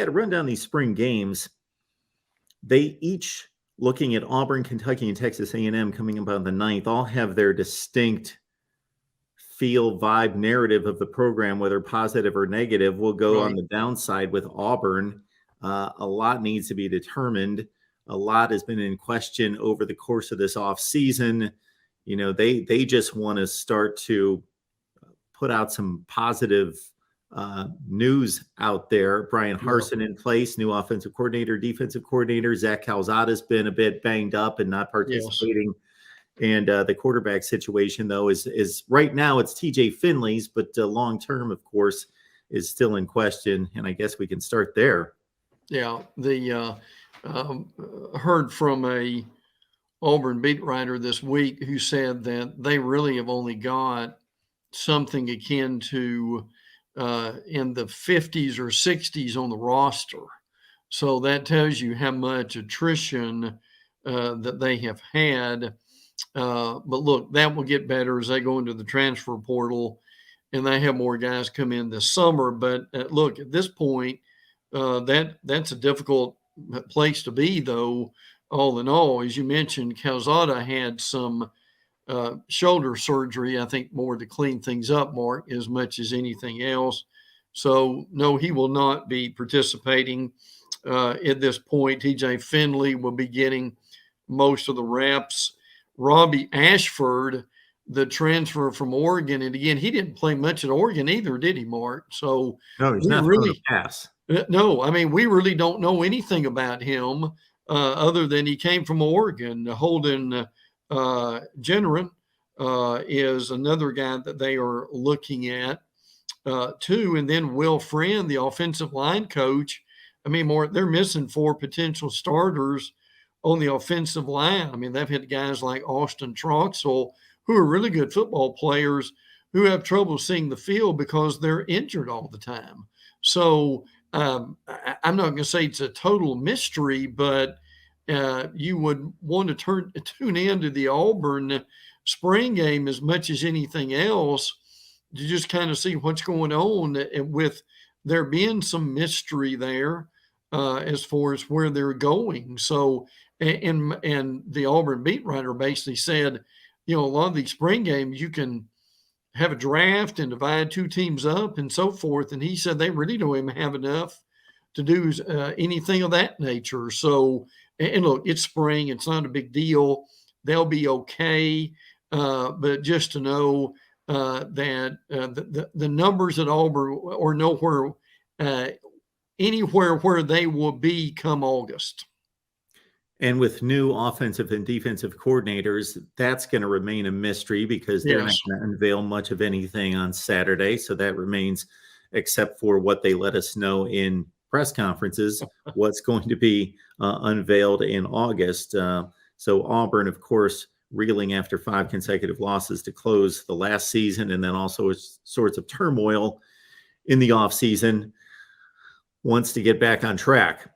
yeah, to run down these spring games, they each, looking at Auburn, Kentucky, and Texas A&M coming up on the 9th, all have their distinct feel, vibe, narrative of the program, whether positive or negative. Will go on the downside with Auburn. A lot needs to be determined. A lot has been in question over the course of this offseason. You know, they just want to start to put out some positive news out there. Brian Harsin in place, new offensive coordinator, defensive coordinator. Zach Calzada's been a bit banged up and not participating. And the quarterback situation, though, is right now it's TJ Finley's, but long term, of course, is still in question. And I guess we can start there. Yeah, heard from a Auburn beat writer this week who said that they really have only got something akin to in the 50s or 60s on the roster. So that tells you how much attrition that they have had. But look, that will get better as they go into the transfer portal and they have more guys come in this summer. But look, at this point, that's a difficult place to be, though. All in all, as you mentioned, Calzada had some shoulder surgery, I think more to clean things up, Mark, as much as anything else. So, no, he will not be participating at this point. TJ Finley will be getting most of the reps. Robbie Ashford, the transfer from Oregon, and again, he didn't play much at Oregon either, did he, Mark? So no, he's not really pass. No, I mean, we really don't know anything about him other than he came from Oregon. Holden Generin is another guy that they are looking at too. And then Will Friend, the offensive line coach. I mean, they're missing 4 potential starters on the offensive line. I mean, they've had guys like Austin Troxell, who are really good football players, who have trouble seeing the field because they're injured all the time. So I'm not going to say it's a total mystery, but you would want to tune in to the Auburn spring game as much as anything else to just kind of see what's going on, with there being some mystery there as far as where they're going. So, and the Auburn beat writer basically said, you know, a lot of these spring games, you can have a draft and divide 2 teams up and so forth. And he said they really don't even have enough to do anything of that nature. So, and look, it's spring. It's not a big deal. They'll be okay. But just to know that the numbers at Auburn are nowhere, anywhere where they will be come August. And with new offensive and defensive coordinators, that's going to remain a mystery because they're not going to unveil much of anything on Saturday. So that remains, except for what they let us know in press conferences, what's going to be unveiled in August. So Auburn, of course, reeling after 5 consecutive losses to close the last season, and then also sorts of turmoil in the offseason, wants to get back on track.